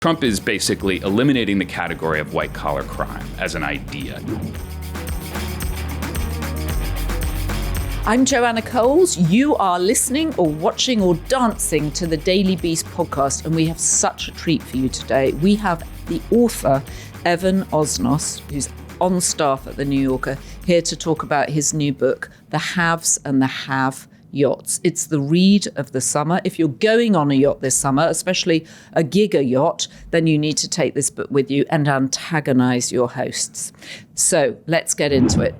Trump is basically eliminating the category of white-collar crime as an idea. I'm Joanna Coles. You are listening or watching or dancing to the Daily Beast podcast, and we have such a treat for you today. We have the author, Evan Osnos, who's on staff at The New Yorker, here to talk about his new book, The Haves and the Have-Yachts. It's the read of the summer. If you're going on a yacht this summer, especially a giga yacht, then you need to take this book with you and antagonize your hosts. So let's get into it.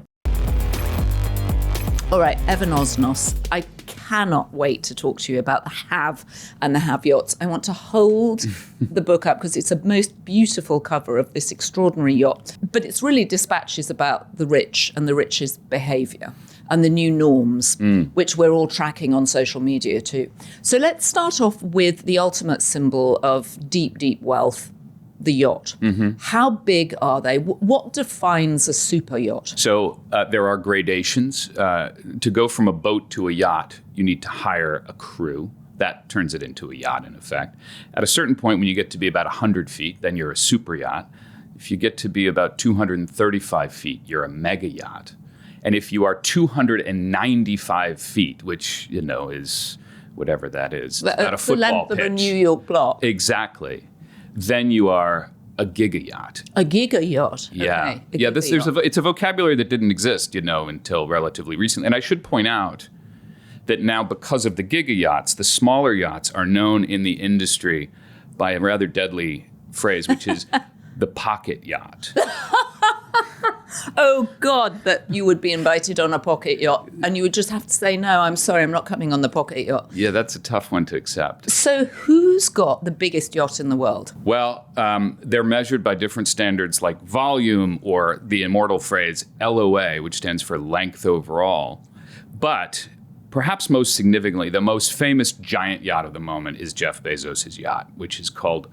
All right, Evan Osnos, I cannot wait to talk to you about the have and the have-yachts. I want to hold the book up because it's a most beautiful cover of this extraordinary yacht. But it's really dispatches about the rich and the rich's behavior and the new norms, which we're all tracking on social media too. So let's start off with the ultimate symbol of deep, deep wealth, the yacht. How big are they? What defines a super yacht? So there are gradations. To go from a boat to a yacht, you need to hire a crew. That turns it into a yacht, in effect. At a certain point, when you get to be about 100 feet, then you're a super yacht. If you get to be about 235 feet, you're a mega yacht. And if you are 295 feet, which, you know, is whatever that is, about a football pitch. The length of a New York block. Exactly. Then you are a giga yacht. A giga yacht. Yeah. Okay. It's a vocabulary that didn't exist, until relatively recently. And I should point out that now, because of the giga yachts, the smaller yachts are known in the industry by a rather deadly phrase, which is the pocket yacht. Oh, God, that you would be invited on a pocket yacht and you would just have to say, no, I'm sorry, I'm not coming on the pocket yacht. Yeah, that's a tough one to accept. So who's got the biggest yacht in the world? Well, they're measured by different standards like volume or the immortal phrase LOA, which stands for length overall. But perhaps most significantly, the most famous giant yacht of the moment is Jeff Bezos' yacht, which is called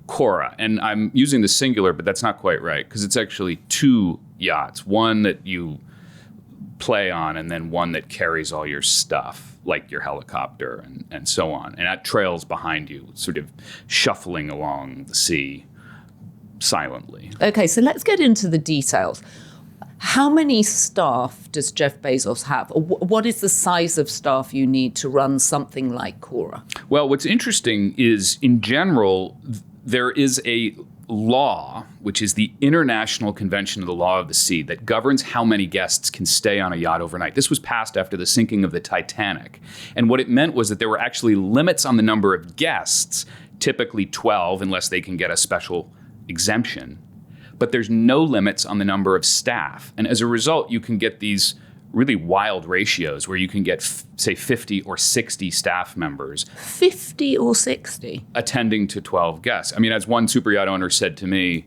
Cora. And I'm using the singular, but that's not quite right, because it's actually two yachts, one that you play on and then one that carries all your stuff, like your helicopter and so on. And that trails behind you, sort of shuffling along the sea silently. Okay, so let's get into the details. How many staff does Jeff Bezos have? Or what is the size of staff you need to run something like Cora? Well, what's interesting is, in general, there is a law, which is the International Convention of the Law of the Sea, that governs how many guests can stay on a yacht overnight. This was passed after the sinking of the Titanic. And what it meant was that there were actually limits on the number of guests, typically 12, unless they can get a special exemption. But there's no limits on the number of staff. And as a result, you can get these really wild ratios where you can get, say, 50 or 60 staff members. 50 or 60? Attending to 12 guests. I mean, as one super yacht owner said to me,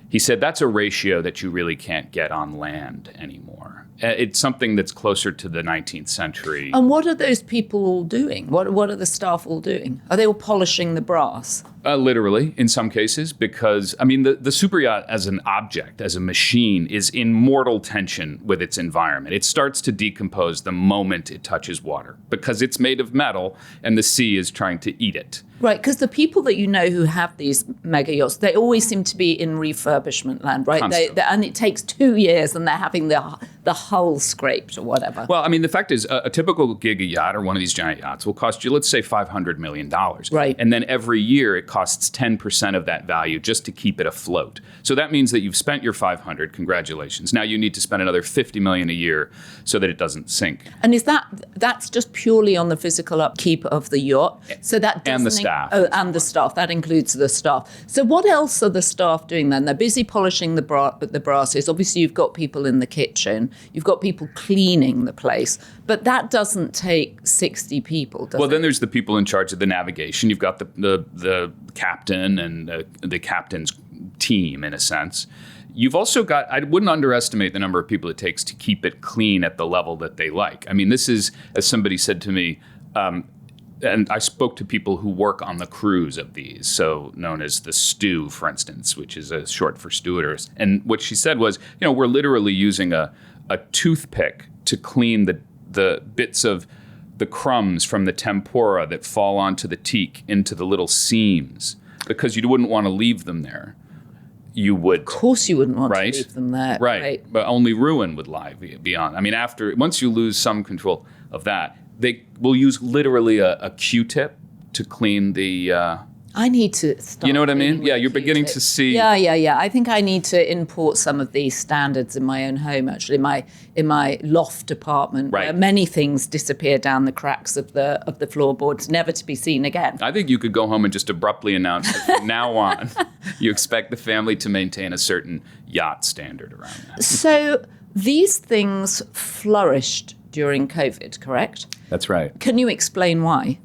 he said, that's a ratio that you really can't get on land anymore. It's something that's closer to the 19th century. And what are those people all doing? What are the staff all doing? Are they all polishing the brass? Literally, in some cases, because, I mean, the super yacht as an object, as a machine, is in mortal tension with its environment. It starts to decompose the moment it touches water because it's made of metal and the sea is trying to eat it. Right, because the people that you know who have these mega yachts, they always seem to be in refurbishment land, right? And it takes 2 years and they're having the hull scraped or whatever. Well, I mean, the fact is, a typical giga yacht or one of these giant yachts will cost you, let's say, $500 million. Right. And then every year it costs 10% of that value just to keep it afloat. So that means that you've spent your 500, congratulations. Now you need to spend another $50 million a year so that it doesn't sink. And that's just purely on the physical upkeep of the yacht? So that doesn't... And the staff. Oh, and the staff. That includes the staff. So what else are the staff doing then? They're busy polishing the brasses. Obviously, you've got people in the kitchen. You've got people cleaning the place. But that doesn't take 60 people, does it? Well, then there's the people in charge of the navigation. You've got the captain and the captain's team, in a sense. You've also got, I wouldn't underestimate the number of people it takes to keep it clean at the level that they like. I mean, this is, as somebody said to me, and I spoke to people who work on the crews of these, so known as the stew, for instance, which is a short for stewardess. And what she said was, we're literally using a toothpick to clean the bits of the crumbs from the tempura that fall onto the teak into the little seams. because you wouldn't want to leave them there. You would. Of course you wouldn't want right? to leave them there. Right. But only ruin would lie beyond. I mean, once you lose some control of that, they will use literally a Q-tip to clean the... I need to start. You know what I mean? Yeah, you're beginning to see... Yeah. I think I need to import some of these standards in my own home, actually, in my loft apartment, right, where many things disappear down the cracks of the floorboards, never to be seen again. I think you could go home and just abruptly announce that from now on, you expect the family to maintain a certain yacht standard around that. So these things flourished during COVID, correct? That's right. Can you explain why?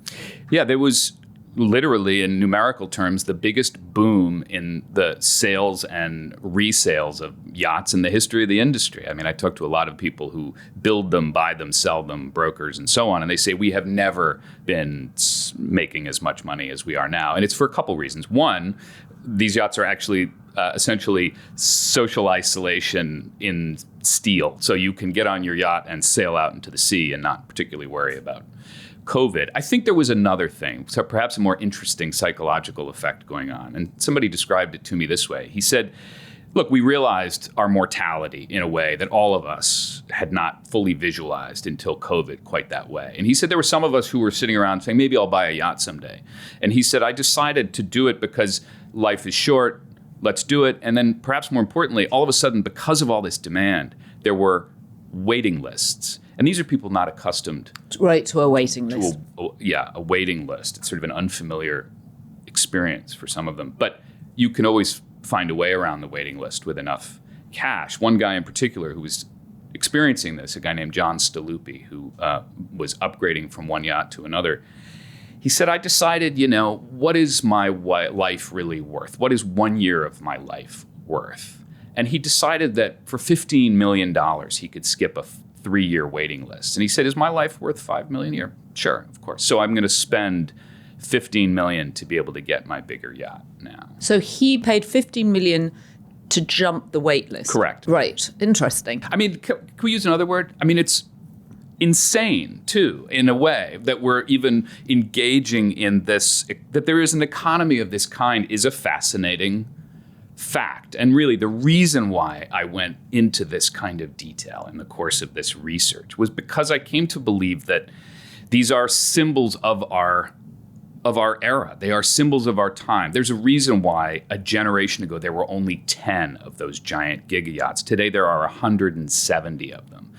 Yeah, there was literally, in numerical terms, the biggest boom in the sales and resales of yachts in the history of the industry. I mean, I talked to a lot of people who build them, buy them, sell them, brokers, and so on, and they say we have never been making as much money as we are now. And it's for a couple reasons. One, these yachts are actually essentially social isolation in steel. So you can get on your yacht and sail out into the sea and not particularly worry about COVID. I think there was another thing, so perhaps a more interesting psychological effect going on. And somebody described it to me this way. He said, look, we realized our mortality in a way that all of us had not fully visualized until COVID quite that way. And he said there were some of us who were sitting around saying, maybe I'll buy a yacht someday. And he said, I decided to do it because life is short, let's do it. And then perhaps more importantly, all of a sudden, because of all this demand, there were waiting lists. And these are people not accustomed to a waiting list. A waiting list. It's sort of an unfamiliar experience for some of them. But you can always find a way around the waiting list with enough cash. One guy in particular who was experiencing this, a guy named John Staluppi, who was upgrading from one yacht to another, he said, I decided, what is my life really worth? What is 1 year of my life worth? And he decided that for $15 million, he could skip a 3-year waiting list. And he said, is my life worth $5 million a year? Sure, of course. So I'm going to spend $15 million to be able to get my bigger yacht now. So he paid $15 million to jump the wait list. Correct. Right. Interesting. I mean, can we use another word? I mean, it's insane, too, in a way, that we're even engaging in this, that there is an economy of this kind is a fascinating fact. And really, the reason why I went into this kind of detail in the course of this research was because I came to believe that these are symbols of our era. They are symbols of our time. There's a reason why a generation ago there were only 10 of those giant gigayachts. Today there are 170 of them.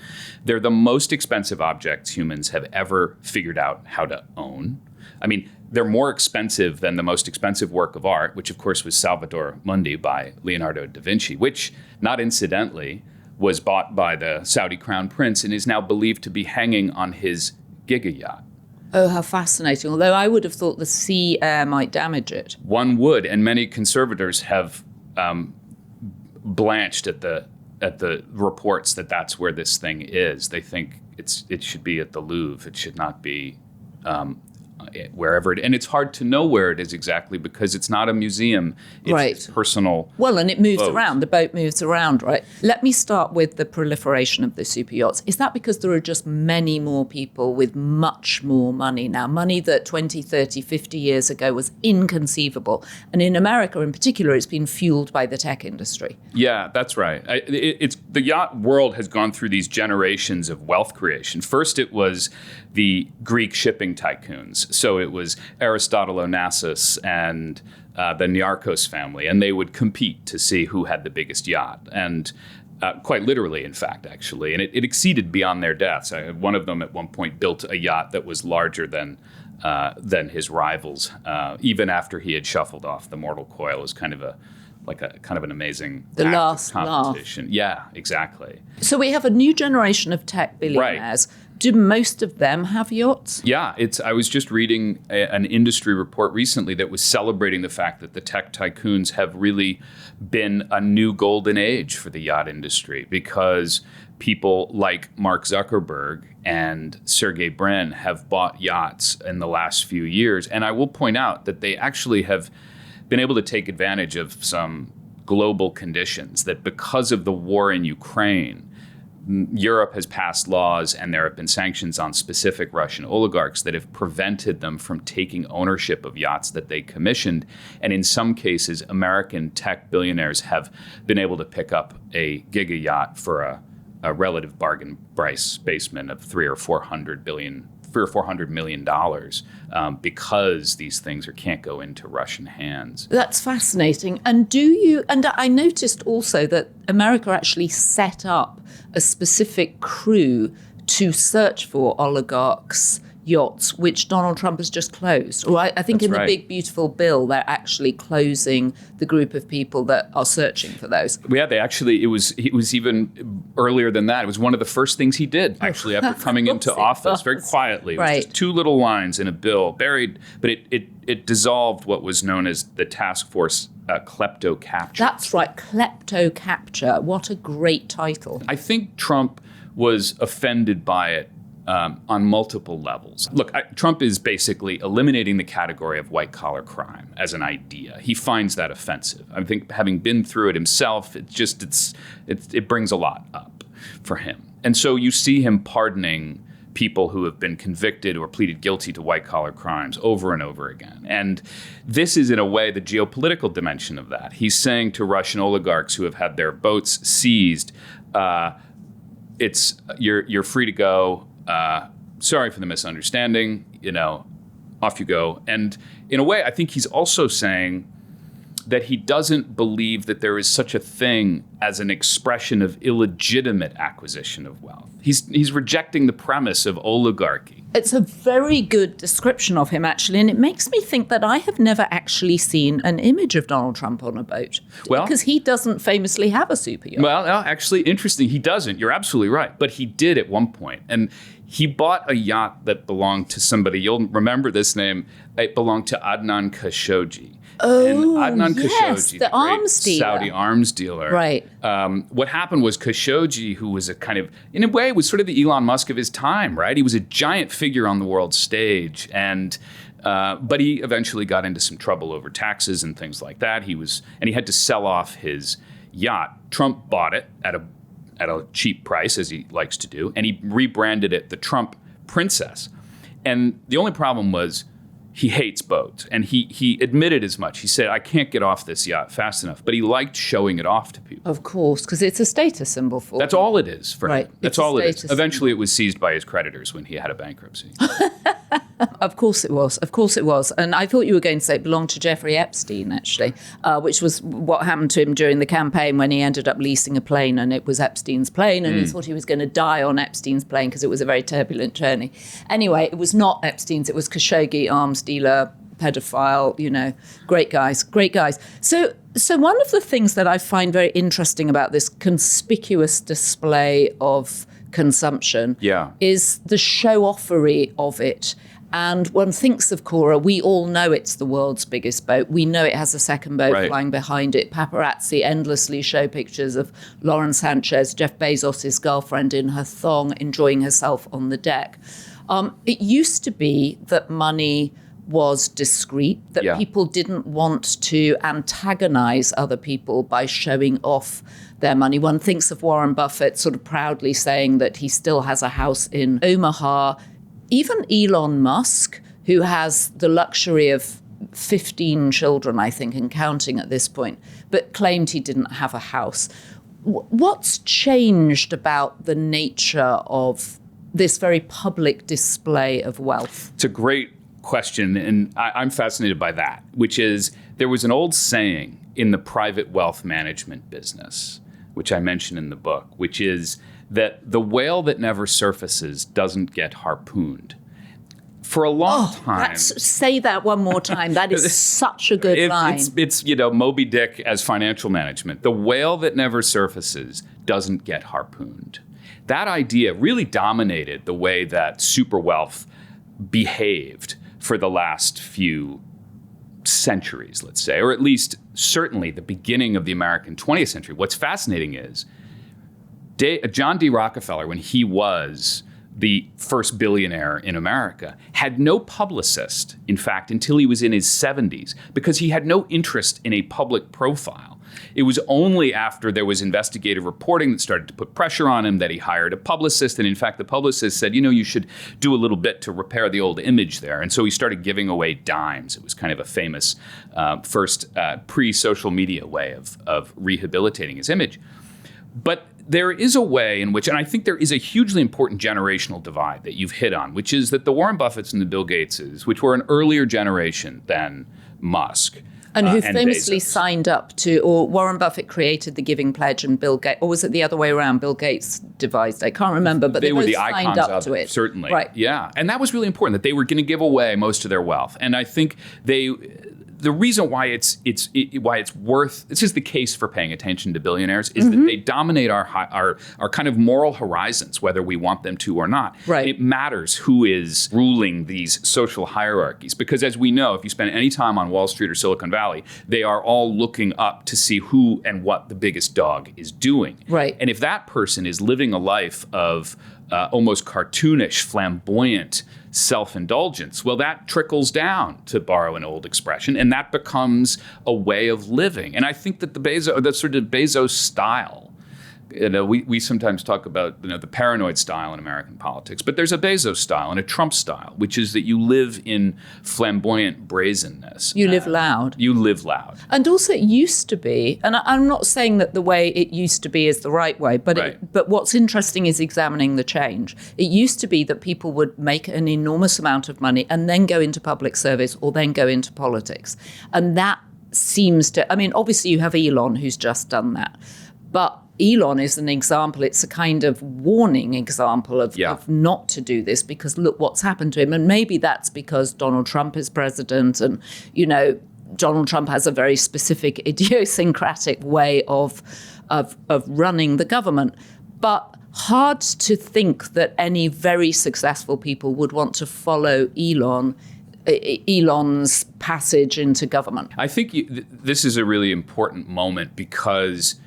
They're the most expensive objects humans have ever figured out how to own. I mean, they're more expensive than the most expensive work of art, which of course was Salvator Mundi by Leonardo da Vinci, which, not incidentally, was bought by the Saudi crown prince and is now believed to be hanging on his giga yacht. Oh, how fascinating. Although I would have thought the sea air might damage it. One would, and many conservators have blanched at the reports that that's where this thing is. They think it should be at the Louvre. It should not be wherever and it's hard to know where it is exactly because it's not a museum. It's right. Personal. Well, and it moves boat. around. The boat moves around, right? Let me start with the proliferation of the super yachts. Is that because there are just many more people with much more money now? Money that 20, 30, 50 years ago was inconceivable. And in America in particular, it's been fueled by the tech industry. Yeah, that's right. It's the yacht world has gone through these generations of wealth creation. First, it was the Greek shipping tycoons. So it was Aristotle Onassis and the Niarchos family, and they would compete to see who had the biggest yacht. And quite literally, in fact, actually. And it exceeded beyond their deaths. One of them at one point built a yacht that was larger than his rivals, even after he had shuffled off the mortal coil. It was kind of an amazing competition. Yeah, exactly. So we have a new generation of tech billionaires. Right. Do most of them have yachts? Yeah, I was just reading an industry report recently that was celebrating the fact that the tech tycoons have really been a new golden age for the yacht industry because people like Mark Zuckerberg and Sergey Brin have bought yachts in the last few years. And I will point out that they actually have been able to take advantage of some global conditions that because of the war in Ukraine, Europe has passed laws and there have been sanctions on specific Russian oligarchs that have prevented them from taking ownership of yachts that they commissioned. And in some cases, American tech billionaires have been able to pick up a giga yacht for a relative bargain price basement of $300 million because these things can't go into Russian hands. That's fascinating. And I noticed also that America actually set up a specific crew to search for oligarchs' yachts, which Donald Trump has just closed. Or I think That's in the right. big, beautiful bill, they're actually closing the group of people that are searching for those. Yeah, it was even earlier than that. It was one of the first things he did, actually, after coming into office, very quietly. It was just 2 little lines in a bill, buried, but it dissolved what was known as the task force KleptoCapture. That's right, KleptoCapture. What a great title. I think Trump was offended by it on multiple levels. Look, Trump is basically eliminating the category of white-collar crime as an idea. He finds that offensive. I think having been through it himself, it brings a lot up for him. And so you see him pardoning people who have been convicted or pleaded guilty to white-collar crimes over and over again. And this is, in a way, the geopolitical dimension of that. He's saying to Russian oligarchs who have had their boats seized, you're free to go. Sorry for the misunderstanding, off you go. And in a way, I think he's also saying that he doesn't believe that there is such a thing as an expression of illegitimate acquisition of wealth. He's rejecting the premise of oligarchy. It's a very good description of him, actually, and it makes me think that I have never actually seen an image of Donald Trump on a boat. Well, because he doesn't famously have a super yacht. Well, actually, interesting. He doesn't. You're absolutely right. But he did at one point. And he bought a yacht that belonged to somebody. You'll remember this name. It belonged to Adnan Khashoggi. Oh, and Adnan yes, Khashoggi, the great arms dealer. Saudi arms dealer. Right. What happened was Khashoggi, who was a kind of, in a way, was sort of the Elon Musk of his time, right? He was a giant figure on the world stage, but he eventually got into some trouble over taxes and things like that. He had to sell off his yacht. Trump bought it at a cheap price, as he likes to do, and he rebranded it the Trump Princess. And the only problem was, he hates boats, and he admitted as much. He said, I can't get off this yacht fast enough, but he liked showing it off to people. Of course, because it's a status symbol for That's him. all it is for Right. him. That's It's a all it is. status Eventually, it was seized by his creditors when he had a bankruptcy. Of course it was. Of course it was. And I thought you were going to say it belonged to Jeffrey Epstein, actually, which was what happened to him during the campaign when he ended up leasing a plane, and it was Epstein's plane, and he thought he was going to die on Epstein's plane because it was a very turbulent journey. Anyway, it was not Epstein's. It was Khashoggi, arms dealer, pedophile, great guys. So one of the things that I find very interesting about this conspicuous display of consumption is the show-offery of it. And one thinks of Cora, we all know it's the world's biggest boat. We know it has a second boat flying behind it. Paparazzi endlessly show pictures of Lauren Sanchez, Jeff Bezos' girlfriend, in her thong, enjoying herself on the deck. It used to be that money was discreet, that people didn't want to antagonize other people by showing off their money. One thinks of Warren Buffett sort of proudly saying that he still has a house in Omaha. Even Elon Musk, who has the luxury of 15 children, I think, and counting at this point, but claimed he didn't have a house. What's changed about the nature of this very public display of wealth? It's a great question, and I'm fascinated by that, which is there was an old saying in the private wealth management business, which I mention in the book, which is that the whale that never surfaces doesn't get harpooned. For a long time. Say that one more time. That is such a good line. It's Moby Dick as financial management. The whale that never surfaces doesn't get harpooned. That idea really dominated the way that super wealth behaved for the last few centuries, let's say, or at least certainly the beginning of the American 20th century. What's fascinating is John D. Rockefeller, when he was the first billionaire in America, had no publicist, in fact, until he was in his 70s, because he had no interest in a public profile. It was only after there was investigative reporting that started to put pressure on him that he hired a publicist. And in fact, the publicist said, you should do a little bit to repair the old image there. And so he started giving away dimes. It was kind of a famous first pre-social media way of rehabilitating his image. But there is a way in which, and I think there is a hugely important generational divide that you've hit on, which is that the Warren Buffetts and the Bill Gateses, which were an earlier generation than Musk, and who famously Bezos. Signed up to, or Warren Buffett created the Giving Pledge and Bill Gates, or was it the other way around? Bill Gates devised, I can't remember, but they were both the signed icons up of to it. Certainly. Right. Yeah. And that was really important, that they were going to give away most of their wealth. And I think the reason why it's worth, this is the case for paying attention to billionaires, is that they dominate our kind of moral horizons, whether we want them to or not. Right. It matters who is ruling these social hierarchies, because as we know, if you spend any time on Wall Street or Silicon Valley, they are all looking up to see who and what the biggest dog is doing. Right. And if that person is living a life of almost cartoonish, flamboyant self-indulgence, well, that trickles down, to borrow an old expression, and that becomes a way of living. And I think that that sort of Bezos style, we sometimes talk about the paranoid style in American politics, but there's a Bezos style and a Trump style, which is that you live in flamboyant brazenness. You live loud. You live loud. And also it used to be, and I'm not saying that the way it used to be is the right way, but Right. but what's interesting is examining the change. It used to be that people would make an enormous amount of money and then go into public service or then go into politics. And that seems to, obviously you have Elon who's just done that, but Elon is an example. It's a kind of warning example of not to do this, because look what's happened to him. And maybe that's because Donald Trump is president, and, Donald Trump has a very specific idiosyncratic way of running the government. But hard to think that any very successful people would want to follow Elon's passage into government. I think this is a really important moment, because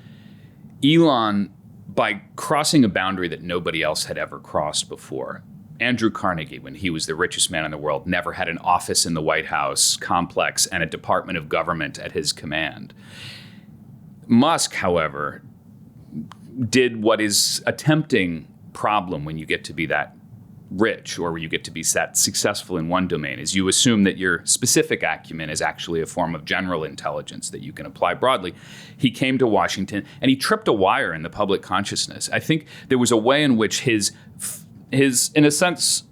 Elon, by crossing a boundary that nobody else had ever crossed before, Andrew Carnegie, when he was the richest man in the world, never had an office in the White House complex and a department of government at his command. Musk, however, did what is a tempting problem when you get to be that rich, or you get to be that successful in one domain, is you assume that your specific acumen is actually a form of general intelligence that you can apply broadly. He came to Washington and he tripped a wire in the public consciousness. I think there was a way in which his in a sense,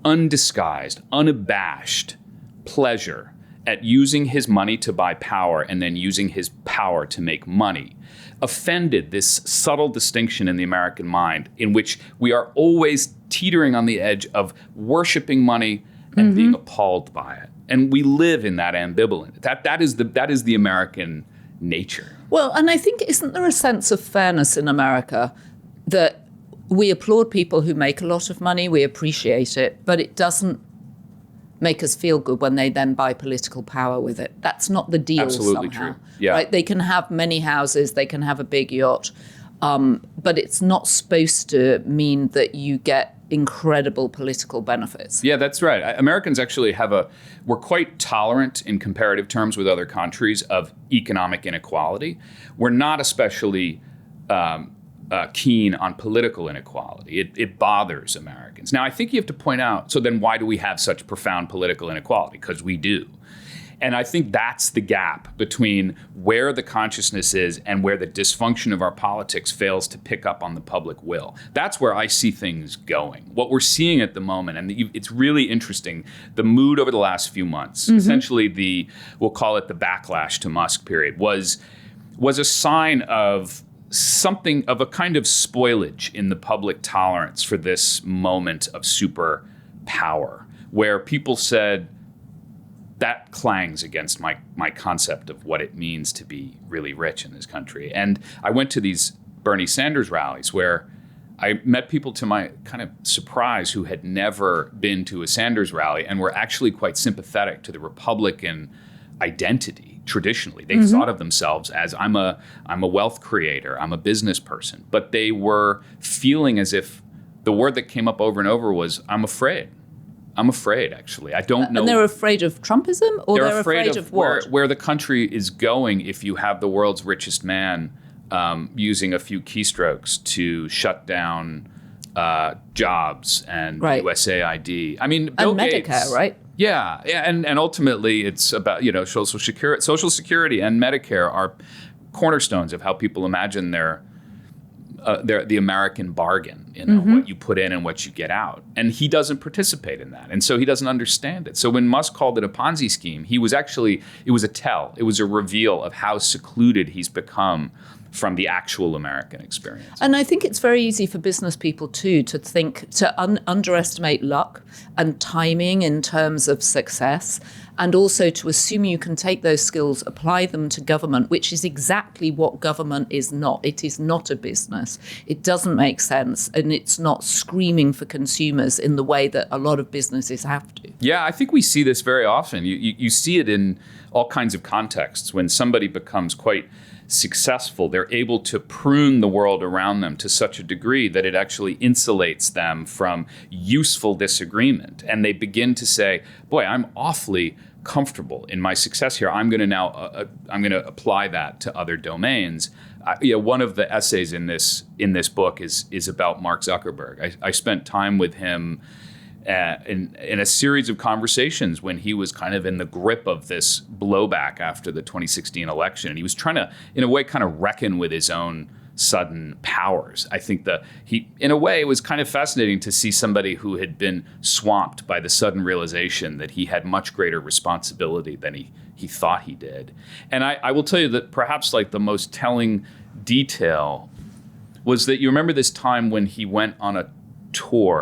undisguised, unabashed pleasure at using his money to buy power and then using his power to make money offended this subtle distinction in the American mind, in which we are always teetering on the edge of worshiping money and being appalled by it. And we live in that ambivalence. That is the American nature. Well, and I think, isn't there a sense of fairness in America that we applaud people who make a lot of money, we appreciate it, but it doesn't make us feel good when they then buy political power with it. That's not the deal. Absolutely somehow, true. Yeah. Right? They can have many houses, they can have a big yacht, but it's not supposed to mean that you get incredible political benefits. Yeah, that's right. Americans actually we're quite tolerant in comparative terms with other countries of economic inequality. We're not especially keen on political inequality. It bothers Americans. Now, I think you have to point out, so then why do we have such profound political inequality? Because we do. And I think that's the gap between where the consciousness is and where the dysfunction of our politics fails to pick up on the public will. That's where I see things going. What we're seeing at the moment, and it's really interesting, the mood over the last few months, essentially we'll call it the backlash to Musk period, was a sign of something of a kind of spoilage in the public tolerance for this moment of super power, where people said, that clangs against my concept of what it means to be really rich in this country. And I went to these Bernie Sanders rallies where I met people, to my kind of surprise, who had never been to a Sanders rally and were actually quite sympathetic to the Republican identity. Traditionally, they thought of themselves as, I'm a wealth creator, I'm a business person, but they were feeling as if the word that came up over and over was, I'm afraid. I'm afraid, actually. I don't know. And they're afraid of Trumpism, or they're afraid of what? Where the country is going if you have the world's richest man using a few keystrokes to shut down jobs and USAID. I mean, Bill Gates, Medicare, right? Yeah, and ultimately it's about, Social Security and Medicare are cornerstones of how people imagine the American bargain, what you put in and what you get out. And he doesn't participate in that. And so he doesn't understand it. So when Musk called it a Ponzi scheme, it was a reveal of how secluded he's become from the actual American experience. And I think it's very easy for business people too to underestimate luck and timing in terms of success, and also to assume you can take those skills, apply them to government, which is exactly what government is not. It is not a business. It doesn't make sense, and it's not screaming for consumers in the way that a lot of businesses have to. Yeah, I think we see this very often. You see it in all kinds of contexts. When somebody becomes quite successful, they're able to prune the world around them to such a degree that it actually insulates them from useful disagreement. And they begin to say, boy, I'm awfully comfortable in my success here. I'm going to apply that to other domains. One of the essays in this book is about Mark Zuckerberg. I spent time with him in a series of conversations when he was kind of in the grip of this blowback after the 2016 election. And he was trying to, in a way, kind of reckon with his own sudden powers. I think in a way, it was kind of fascinating to see somebody who had been swamped by the sudden realization that he had much greater responsibility than he thought he did. And I will tell you that perhaps like the most telling detail was that you remember this time when he went on a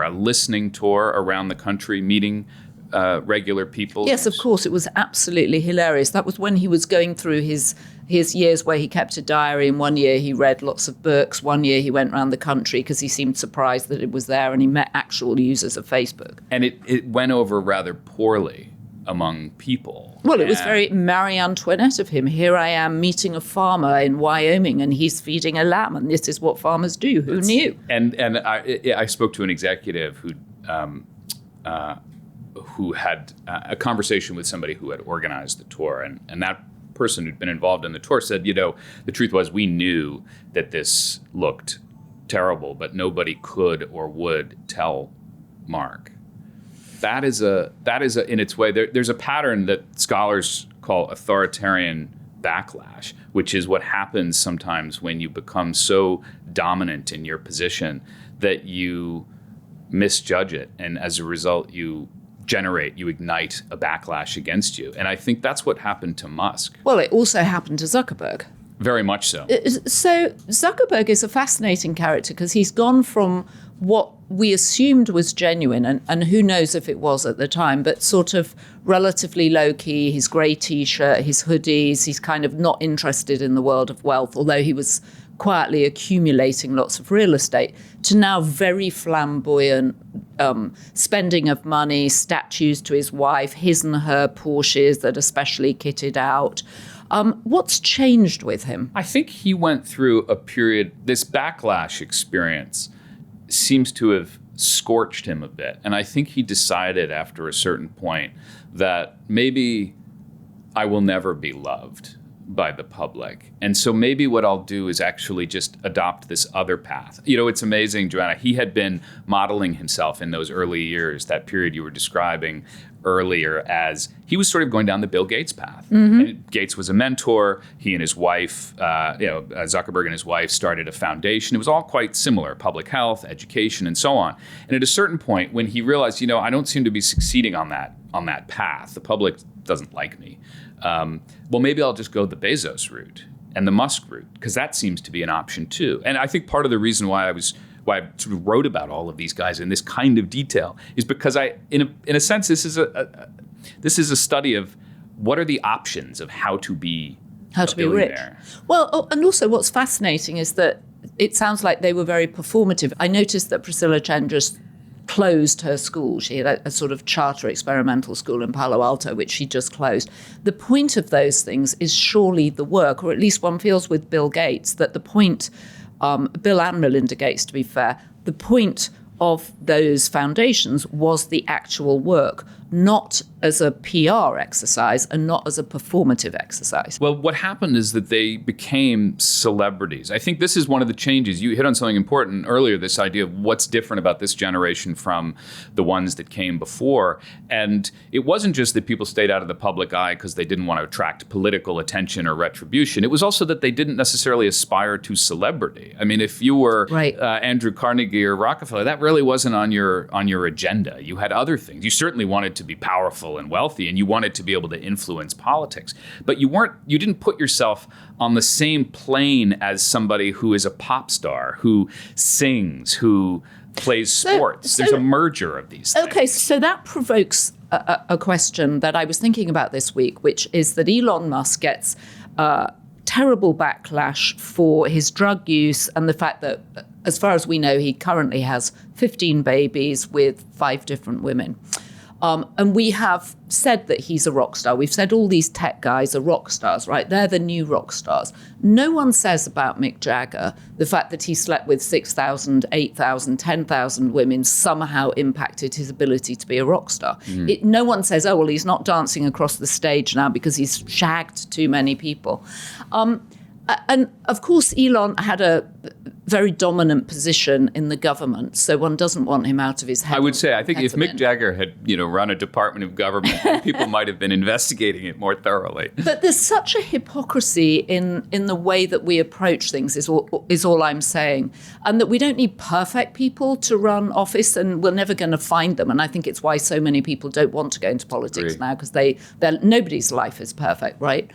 listening tour around the country, meeting regular people. Yes, of course. It was absolutely hilarious. That was when he was going through his years where he kept a diary. And 1 year he read lots of books. 1 year he went around the country because he seemed surprised that it was there, and he met actual users of Facebook. And it went over rather poorly among people. Well, it was very Marie Antoinette of him. Here I am meeting a farmer in Wyoming, and he's feeding a lamb, and this is what farmers do. Who knew? And I spoke to an executive who had a conversation with somebody who had organized the tour, and that person who'd been involved in the tour said, the truth was we knew that this looked terrible, but nobody could or would tell Mark. That is in its way, there's a pattern that scholars call authoritarian backlash, which is what happens sometimes when you become so dominant in your position that you misjudge it. And as a result, you ignite a backlash against you. And I think that's what happened to Musk. Well, it also happened to Zuckerberg. Very much so. So Zuckerberg is a fascinating character because he's gone from what we assumed was genuine, and who knows if it was at the time, but sort of relatively low-key, his grey T-shirt, his hoodies, he's kind of not interested in the world of wealth, although he was quietly accumulating lots of real estate, to now very flamboyant spending of money, statues to his wife, his and her Porsches that are specially kitted out. What's changed with him? I think he went through a period, this backlash experience seems to have scorched him a bit. And I think he decided after a certain point that maybe I will never be loved by the public. And so maybe what I'll do is actually just adopt this other path. It's amazing, Joanna, he had been modeling himself in those early years, that period you were describing earlier, as he was sort of going down the Bill Gates path. Mm-hmm. And Gates was a mentor. He and his wife, Zuckerberg and his wife started a foundation. It was all quite similar, public health, education, and so on. And at a certain point, when he realized, I don't seem to be succeeding on that path, the public doesn't like me. Well, maybe I'll just go the Bezos route and the Musk route, because that seems to be an option too. And I think part of the reason why I sort of wrote about all of these guys in this kind of detail is because in a sense, this is a study of what are the options of how to be rich. Well, and also what's fascinating is that it sounds like they were very performative. I noticed that Priscilla Chen just closed her school. She had a sort of charter experimental school in Palo Alto, which she just closed. The point of those things is surely the work, or at least one feels with Bill Gates, that the point, Bill and Melinda Gates, to be fair, the point of those foundations was the actual work, not as a PR exercise and not as a performative exercise. Well, what happened is that they became celebrities. I think this is one of the changes. You hit on something important earlier, this idea of what's different about this generation from the ones that came before. And it wasn't just that people stayed out of the public eye because they didn't want to attract political attention or retribution. It was also that they didn't necessarily aspire to celebrity. I mean, if you were Andrew Carnegie or Rockefeller, that really wasn't on your agenda. You had other things. You certainly wanted to be powerful and wealthy, and you wanted to be able to influence politics. But you didn't put yourself on the same plane as somebody who is a pop star, who sings, who plays sports. There's a merger of these things. Okay, so that provokes a question that I was thinking about this week, which is that Elon Musk gets terrible backlash for his drug use and the fact that, as far as we know, he currently has 15 babies with 5 different women. And we have said that he's a rock star. We've said all these tech guys are rock stars, right? They're the new rock stars. No one says about Mick Jagger the fact that he slept with 6,000, 8,000, 10,000 women somehow impacted his ability to be a rock star. No one says, oh, well, he's not dancing across the stage now because he's shagged too many people. And of course, Elon had a very dominant position in the government, so one doesn't want him out of his head. I would say, I think if Mick Jagger had, run a department of government, people might have been investigating it more thoroughly. But there's such a hypocrisy in the way that we approach things, is all I'm saying, and that we don't need perfect people to run office, and we're never going to find them. And I think it's why so many people don't want to go into politics now, because nobody's life is perfect, right?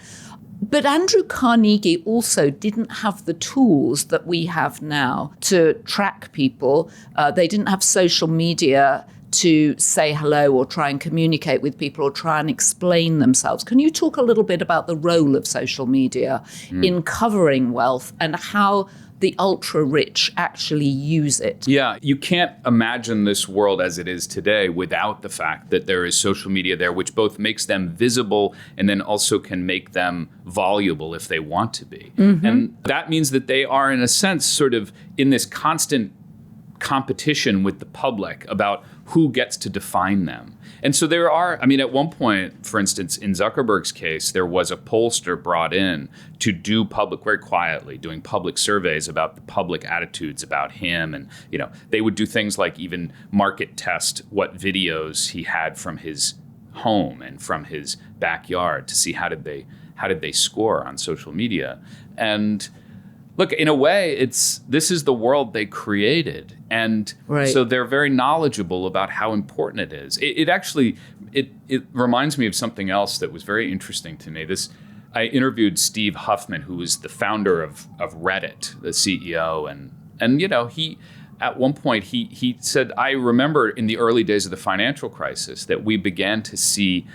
But Andrew Carnegie also didn't have the tools that we have now to track people. They didn't have social media to say hello or try and communicate with people or try and explain themselves. Can you talk a little bit about the role of social media in covering wealth and how the ultra-rich actually use it? Yeah, you can't imagine this world as it is today without the fact that there is social media there, which both makes them visible and then also can make them voluble if they want to be. And that means that they are, in a sense, sort of in this constant competition with the public about who gets to define them. And so there are, at one point, for instance, in Zuckerberg's case, there was a pollster brought in to do very quietly, doing public surveys about the public attitudes about him. And, they would do things like even market test what videos he had from his home and from his backyard to see how did they score on social media. And look, in a way, this is the world they created. And so they're very knowledgeable about how important it is. It actually reminds me of something else that was very interesting to me. I interviewed Steve Huffman, who was the founder of Reddit, the CEO. And he, at one point, he said, I remember in the early days of the financial crisis that we began to see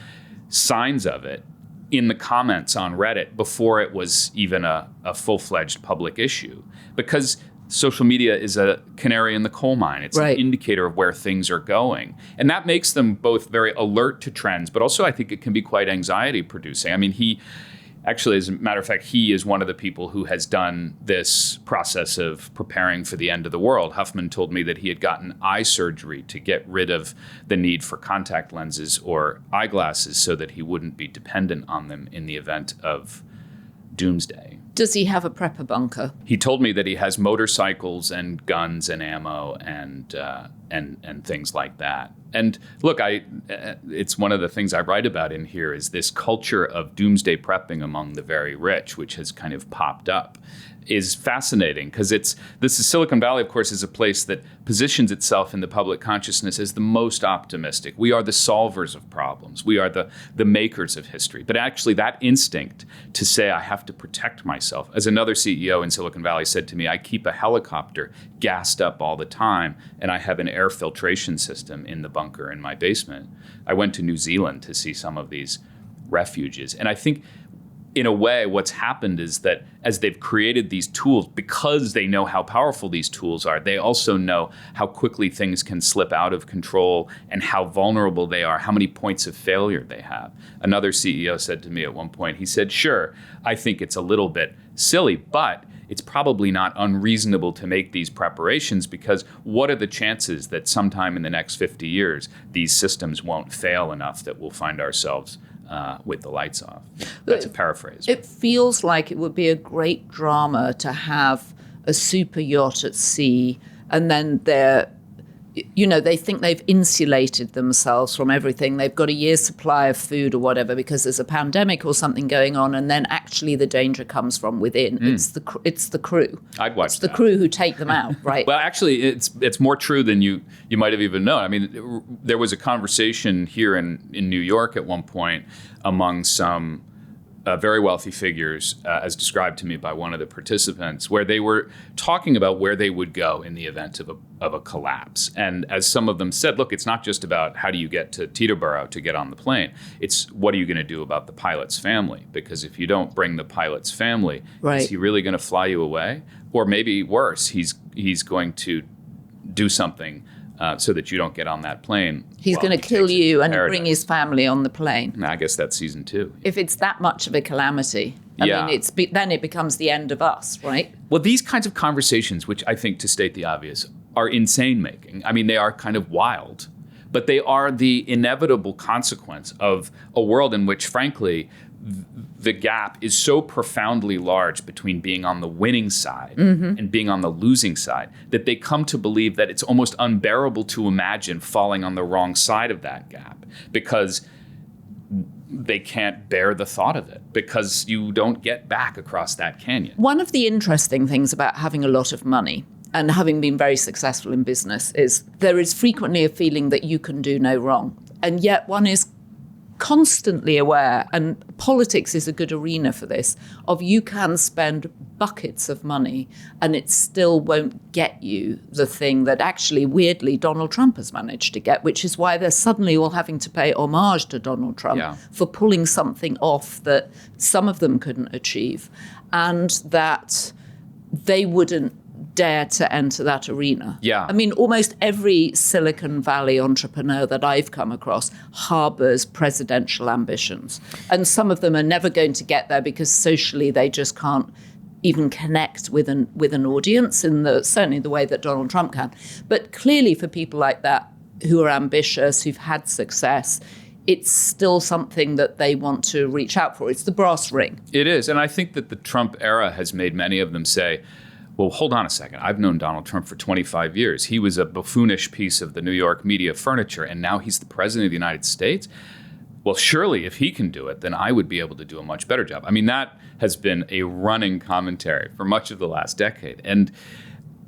signs of it in the comments on Reddit before it was even a full-fledged public issue, because social media is a canary in the coal mine. It's an indicator of where things are going. And that makes them both very alert to trends, but also I think it can be quite anxiety-producing. Actually, as a matter of fact, he is one of the people who has done this process of preparing for the end of the world. Huffman told me that he had gotten eye surgery to get rid of the need for contact lenses or eyeglasses so that he wouldn't be dependent on them in the event of Doomsday. Does he have a prepper bunker? He told me that he has motorcycles and guns and ammo and things like that. And look, it's one of the things I write about in here is this culture of doomsday prepping among the very rich, which has kind of popped up, is fascinating because Silicon Valley, of course, is a place that positions itself in the public consciousness as the most optimistic. We are the solvers of problems. We are the makers of history. But actually that instinct to say, I have to protect myself, as another CEO in Silicon Valley said to me, I keep a helicopter gassed up all the time, and I have an air filtration system in the bunker in my basement. I went to New Zealand to see some of these refuges. And I think in a way, what's happened is that as they've created these tools, because they know how powerful these tools are, they also know how quickly things can slip out of control and how vulnerable they are, how many points of failure they have. Another CEO said to me at one point, he said, sure, I think it's a little bit silly, but it's probably not unreasonable to make these preparations, because what are the chances that sometime in the next 50 years these systems won't fail enough that we'll find ourselves with the lights off? That's a paraphrase. It feels like it would be a great drama to have a super yacht at sea, and then they think they've insulated themselves from everything. They've got a year's supply of food or whatever because there's a pandemic or something going on, and then actually the danger comes from within. It's the crew. I'd watch It's the crew who take them out, right? Well, actually, it's more true than you might have even known. I mean, there was a conversation here in New York at one point among some very wealthy figures, as described to me by one of the participants, where they were talking about where they would go in the event of a collapse. And as some of them said, look, it's not just about how do you get to Teterboro to get on the plane. It's what are you going to do about the pilot's family? Because if you don't bring the pilot's family, is he really going to fly you away? Or maybe worse, he's going to do something so that you don't get on that plane. He's going to kill you and bring his family on the plane. I guess that's season 2. If it's that much of a calamity, I mean, then it becomes the end of us, right? Well, these kinds of conversations, which I think, to state the obvious, are insane making. I mean, they are kind of wild, but they are the inevitable consequence of a world in which, frankly, the gap is so profoundly large between being on the winning side and being on the losing side that they come to believe that it's almost unbearable to imagine falling on the wrong side of that gap, because they can't bear the thought of it, because you don't get back across that canyon. One of the interesting things about having a lot of money and having been very successful in business is there is frequently a feeling that you can do no wrong. And yet one is constantly aware, and politics is a good arena for this, of you can spend buckets of money and it still won't get you the thing that actually, weirdly, Donald Trump has managed to get, which is why they're suddenly all having to pay homage to Donald Trump for pulling something off that some of them couldn't achieve, and that they wouldn't dare to enter that arena. Yeah. I mean, almost every Silicon Valley entrepreneur that I've come across harbors presidential ambitions. And some of them are never going to get there because socially they just can't even connect with an audience in certainly the way that Donald Trump can. But clearly for people like that who are ambitious, who've had success, it's still something that they want to reach out for. It's the brass ring. It is. And I think that the Trump era has made many of them say, well, hold on a second. I've known Donald Trump for 25 years. He was a buffoonish piece of the New York media furniture, and now he's the president of the United States. Well, surely if he can do it, then I would be able to do a much better job. I mean, that has been a running commentary for much of the last decade. And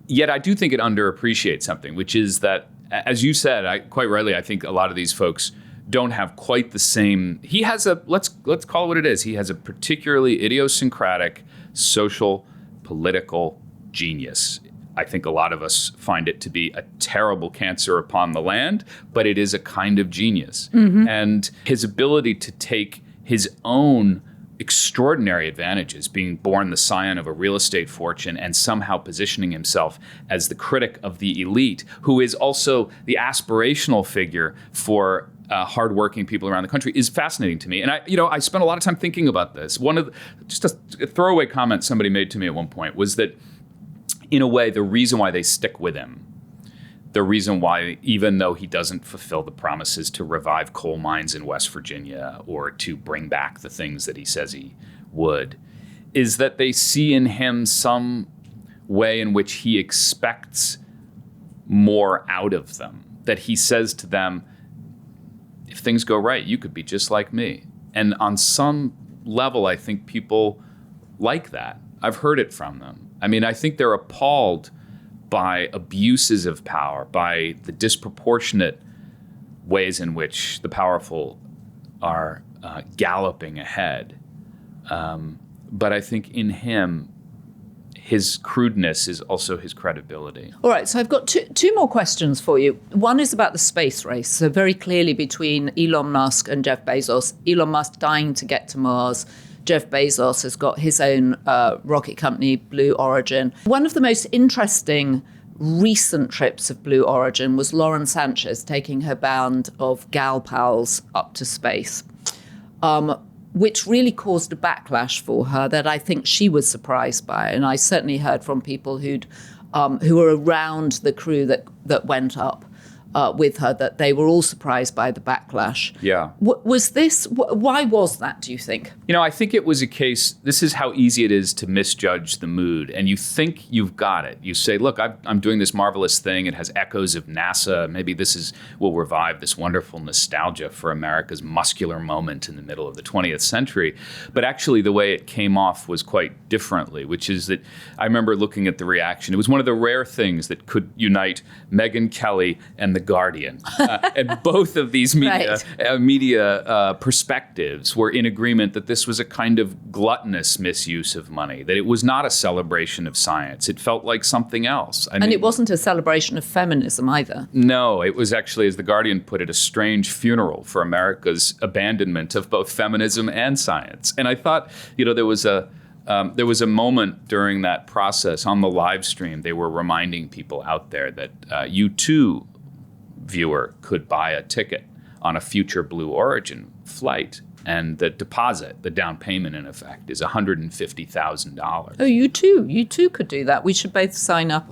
yet I do think it underappreciates something, which is that, as you said, quite rightly, I think a lot of these folks don't have quite the same. He has let's call it what it is. He has a particularly idiosyncratic social, political genius. I think a lot of us find it to be a terrible cancer upon the land, but it is a kind of genius. And his ability to take his own extraordinary advantages, being born the scion of a real estate fortune and somehow positioning himself as the critic of the elite, who is also the aspirational figure for hardworking people around the country, is fascinating to me. And I spent a lot of time thinking about this. Just a throwaway comment somebody made to me at one point was that, in a way, the reason why they stick with him, the reason why, even though he doesn't fulfill the promises to revive coal mines in West Virginia or to bring back the things that he says he would, is that they see in him some way in which he expects more out of them. That he says to them, if things go right, you could be just like me. And on some level, I think people like that. I've heard it from them. I mean, I think they're appalled by abuses of power, by the disproportionate ways in which the powerful are galloping ahead. But I think in him, his crudeness is also his credibility. All right, so I've got two more questions for you. One is about the space race. So very clearly between Elon Musk and Jeff Bezos, Elon Musk dying to get to Mars. Jeff Bezos has got his own rocket company, Blue Origin. One of the most interesting recent trips of Blue Origin was Lauren Sanchez taking her band of gal pals up to space. which really caused a backlash for her that I think she was surprised by. And I certainly heard from people who were around the crew that went up with her, that they were all surprised by the backlash. Yeah. Why was that, do you think? I think it was a case, this is how easy it is to misjudge the mood. And you think you've got it. You say, look, I'm doing this marvelous thing. It has echoes of NASA. Maybe this will revive this wonderful nostalgia for America's muscular moment in the middle of the 20th century. But actually, the way it came off was quite differently, which is that I remember looking at the reaction. It was one of the rare things that could unite Megyn Kelly and The Guardian. And both of these media perspectives were in agreement that this was a kind of gluttonous misuse of money, that it was not a celebration of science. It felt like something else. I mean, it wasn't a celebration of feminism either. No, it was actually, as The Guardian put it, a strange funeral for America's abandonment of both feminism and science. And I thought, there was a moment during that process on the live stream. They were reminding people out there that you too, viewer, could buy a ticket on a future Blue Origin flight, and the deposit, the down payment in effect, is $150,000. Oh, you too could do that. We should both sign up.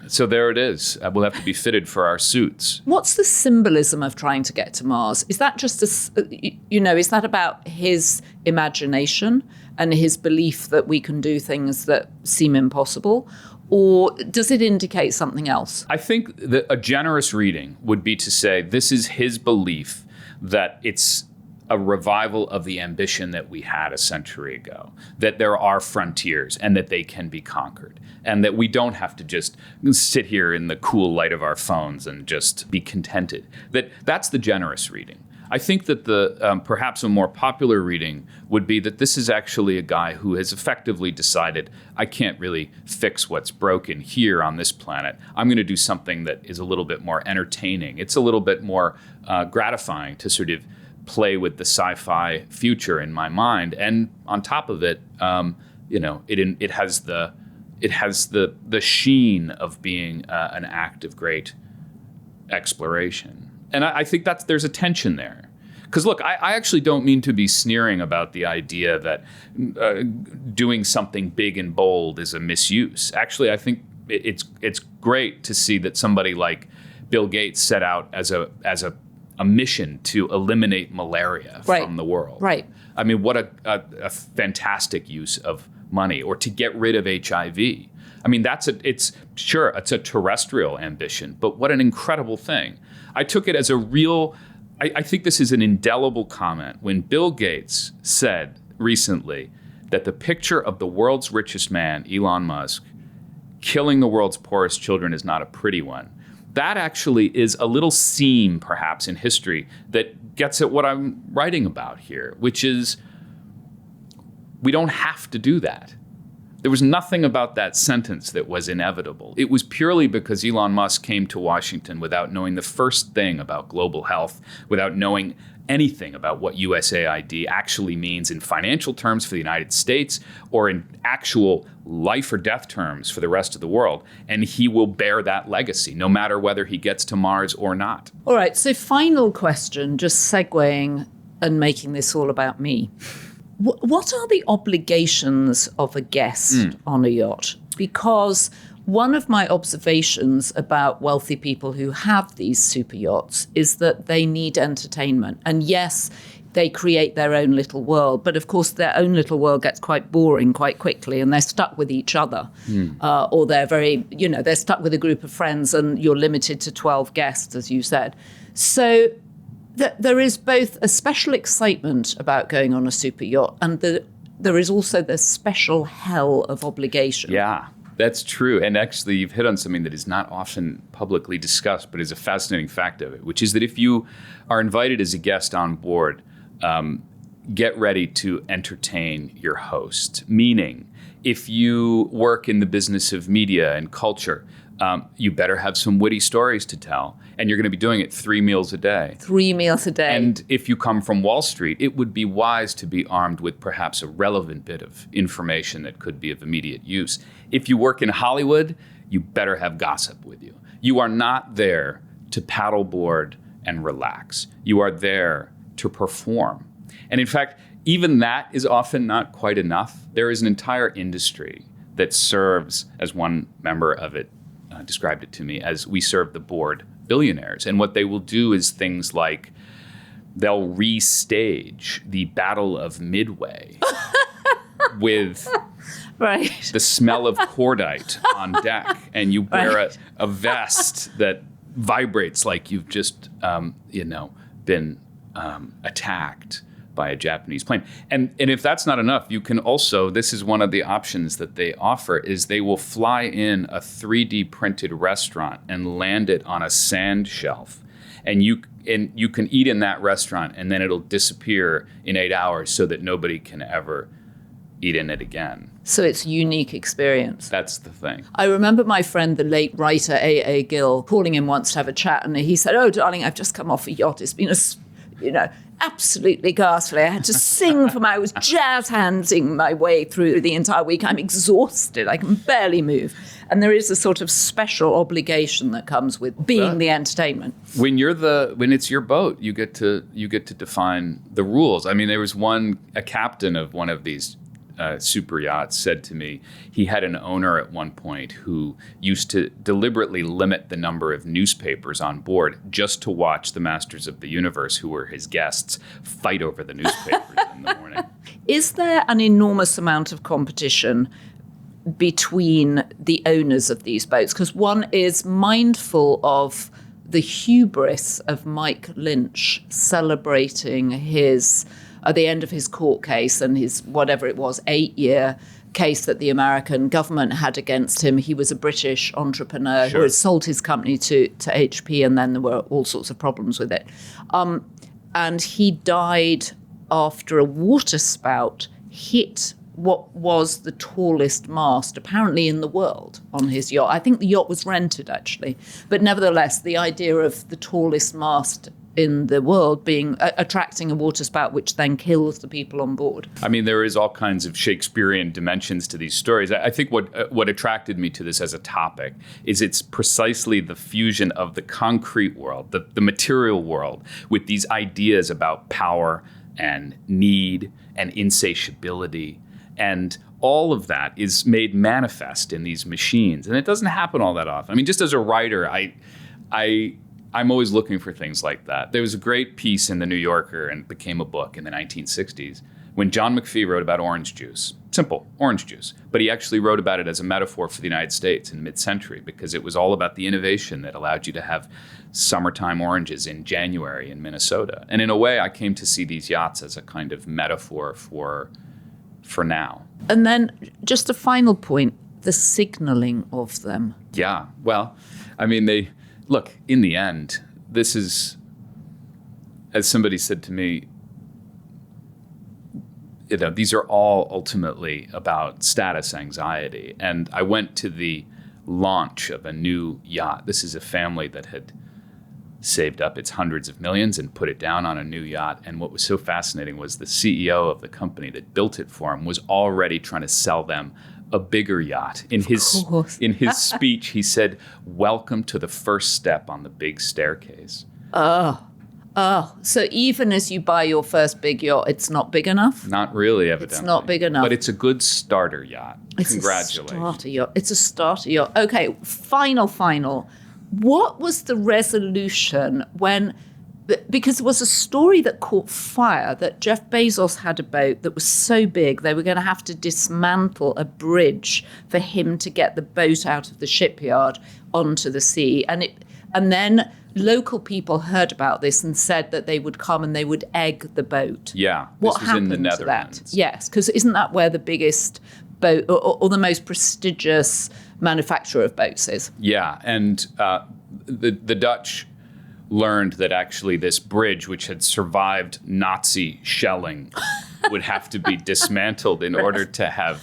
So there it is. We'll have to be fitted for our suits. What's the symbolism of trying to get to Mars? Is that just is that about his imagination and his belief that we can do things that seem impossible? Or does it indicate something else? I think that a generous reading would be to say this is his belief that it's a revival of the ambition that we had a century ago, that there are frontiers and that they can be conquered, and that we don't have to just sit here in the cool light of our phones and just be contented. That's the generous reading. I think that the perhaps a more popular reading would be that this is actually a guy who has effectively decided, I can't really fix what's broken here on this planet. I'm going to do something that is a little bit more entertaining. It's a little bit more gratifying to sort of play with the sci-fi future in my mind. And on top of it, it has the sheen of being an act of great exploration. And I think there's a tension there. Because look, I actually don't mean to be sneering about the idea that doing something big and bold is a misuse. Actually, I think it's great to see that somebody like Bill Gates set out as a mission to eliminate malaria from the world. Right. I mean, what a fantastic use of money, or to get rid of HIV. I mean, it's a terrestrial ambition, but what an incredible thing. I took it as I think this is an indelible comment when Bill Gates said recently that the picture of the world's richest man, Elon Musk, killing the world's poorest children is not a pretty one. That actually is a little seam, perhaps, in history that gets at what I'm writing about here, which is we don't have to do that. There was nothing about that sentence that was inevitable. It was purely because Elon Musk came to Washington without knowing the first thing about global health, without knowing anything about what USAID actually means in financial terms for the United States or in actual life or death terms for the rest of the world. And he will bear that legacy, no matter whether he gets to Mars or not. All right, so final question, just segueing and making this all about me. What are the obligations of a guest on a yacht? Because one of my observations about wealthy people who have these super yachts is that they need entertainment. And yes, they create their own little world. But of course, their own little world gets quite boring quite quickly, and they're stuck with each other. Or they're they're stuck with a group of friends, and you're limited to 12 guests, as you said. So there is both a special excitement about going on a super yacht, and there is also the special hell of obligation. Yeah, that's true. And actually, you've hit on something that is not often publicly discussed, but is a fascinating fact of it, which is that if you are invited as a guest on board, get ready to entertain your host. Meaning, if you work in the business of media and culture, you better have some witty stories to tell. And you're going to be doing it 3 meals a day. 3 meals a day. And if you come from Wall Street, it would be wise to be armed with perhaps a relevant bit of information that could be of immediate use. If you work in Hollywood, you better have gossip with you. You are not there to paddleboard and relax. You are there to perform. And in fact, even that is often not quite enough. There is an entire industry that serves, as one member of it described it to me, as we serve the bored billionaires. And what they will do is things like they'll restage the Battle of Midway with the smell of cordite on deck, and you wear a vest that vibrates like you've just, been attacked by a Japanese plane. And if that's not enough, you can also, this is one of the options that they offer, is they will fly in a 3D printed restaurant and land it on a sand shelf. And you can eat in that restaurant, and then it'll disappear in 8 hours so that nobody can ever eat in it again. So it's a unique experience. That's the thing. I remember my friend, the late writer A.A. Gill, calling him once to have a chat, and he said, "Oh, darling, I've just come off a yacht. It's been absolutely ghastly. I had to sing I was jazz handsing my way through the entire week. I'm exhausted. I can barely move." And there is a sort of special obligation that comes with being the entertainment. When it's your boat, you get to define the rules. I mean, there was a captain of one of these super yachts said to me he had an owner at one point who used to deliberately limit the number of newspapers on board just to watch the masters of the universe, who were his guests, fight over the newspapers in the morning. Is there an enormous amount of competition between the owners of these boats? Because one is mindful of the hubris of Mike Lynch celebrating his at the end of his court case and his, whatever it was, 8-year case that the American government had against him. He was a British entrepreneur who had sold his company to HP, and then there were all sorts of problems with it. And he died after a waterspout hit what was the tallest mast, apparently, in the world on his yacht. I think the yacht was rented, actually. But nevertheless, the idea of the tallest mast in the world being attracting a waterspout, which then kills the people on board. I mean, there is all kinds of Shakespearean dimensions to these stories. I think what attracted me to this as a topic is it's precisely the fusion of the concrete world, the material world, with these ideas about power and need and insatiability. And all of that is made manifest in these machines. And it doesn't happen all that often. I mean, just as a writer, I'm always looking for things like that. There was a great piece in The New Yorker, and it became a book in the 1960s, when John McPhee wrote about orange juice. Simple, orange juice. But he actually wrote about it as a metaphor for the United States in mid-century, because it was all about the innovation that allowed you to have summertime oranges in January in Minnesota. And in a way, I came to see these yachts as a kind of metaphor for now. And then just a final point, the signaling of them. Yeah, well, I mean, look, in the end, this is, as somebody said to me, these are all ultimately about status anxiety. And I went to the launch of a new yacht. This is a family that had saved up its hundreds of millions and put it down on a new yacht. And what was so fascinating was the CEO of the company that built it for him was already trying to sell them a bigger yacht. In his speech, he said, "Welcome to the first step on the big staircase." So even as you buy your first big yacht, it's not big enough? Not really, evidently. It's not big enough. But it's a good starter yacht. Congratulations. It's a starter yacht. Okay, final. What was the resolution when... Because it was a story that caught fire, that Jeff Bezos had a boat that was so big they were going to have to dismantle a bridge for him to get the boat out of the shipyard onto the sea. And then local people heard about this and said that they would come and they would egg the boat. Yeah, what this was in the happened to Netherlands. that? Yes, because isn't that where the biggest boat or the most prestigious manufacturer of boats is? Yeah, and the Dutch learned that actually this bridge, which had survived Nazi shelling, would have to be dismantled in order to have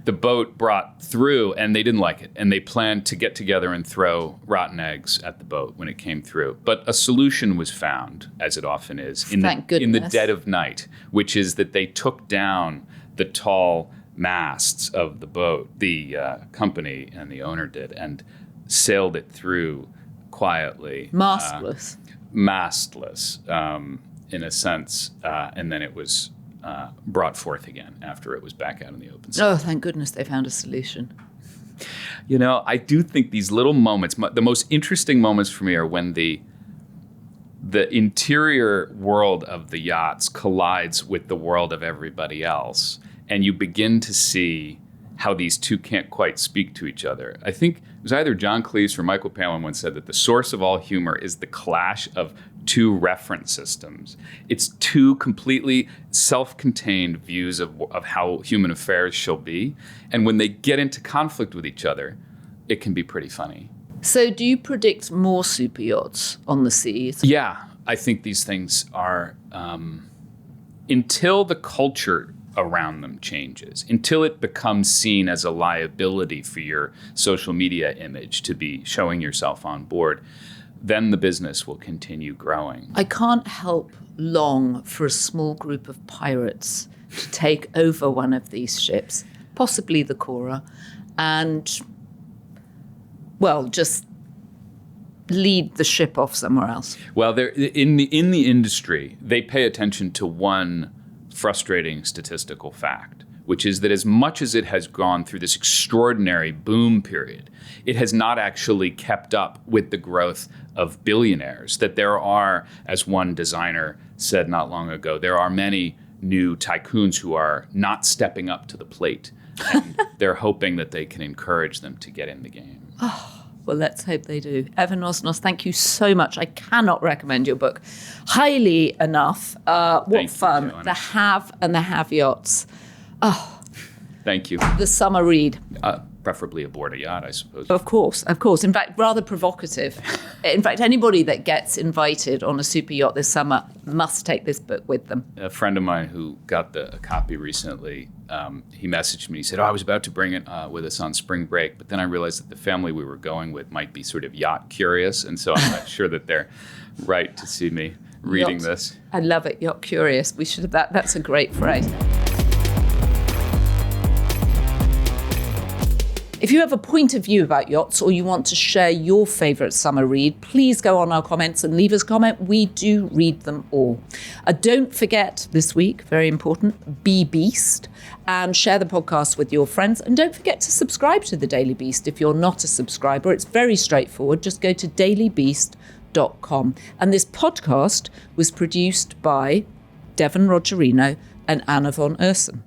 the boat brought through, and they didn't like it. And they planned to get together and throw rotten eggs at the boat when it came through. But a solution was found, as it often is, in the dead of night, which is that they took down the tall masts of the boat, the company and the owner did, and sailed it through quietly. Mastless, in a sense, and then it was brought forth again after it was back out in the open. Oh, thank goodness they found a solution. I do think these little moments, the most interesting moments for me are when the interior world of the yachts collides with the world of everybody else. And you begin to see how these two can't quite speak to each other. I think it was either John Cleese or Michael Palin once said that the source of all humor is the clash of two reference systems. It's two completely self-contained views of how human affairs shall be. And when they get into conflict with each other, it can be pretty funny. So do you predict more super yachts on the seas? Yeah, I think these things are, until the culture around them changes, until it becomes seen as a liability for your social media image to be showing yourself on board, then the business will continue growing. I can't help long for a small group of pirates to take over one of these ships, possibly the Cora, and, well, just lead the ship off somewhere else. Well, in the industry, they pay attention to one frustrating statistical fact, which is that as much as it has gone through this extraordinary boom period, it has not actually kept up with the growth of billionaires. That there are, as one designer said not long ago, there are many new tycoons who are not stepping up to the plate. And they're hoping that they can encourage them to get in the game. Well, let's hope they do. Evan Osnos, thank you so much. I cannot recommend your book highly enough. What fun. Joanna. The Have and the Have-Yachts. Oh. Thank you. The summer read. Preferably aboard a yacht, I suppose. Of course. In fact, rather provocative. In fact, anybody that gets invited on a super yacht this summer must take this book with them. A friend of mine who got a copy recently, he messaged me. He said, I was about to bring it with us on spring break, but then I realized that the family we were going with might be sort of yacht curious, and so I'm not sure that they're right to see me reading this. I love it, yacht curious. We should have that. That's a great phrase. If you have a point of view about yachts or you want to share your favourite summer read, please go on our comments and leave us a comment. We do read them all. Don't forget this week, very important, be Beast and share the podcast with your friends. And don't forget to subscribe to The Daily Beast if you're not a subscriber. It's very straightforward. Just go to dailybeast.com. And this podcast was produced by Devon Rogerino and Anna von Ursen.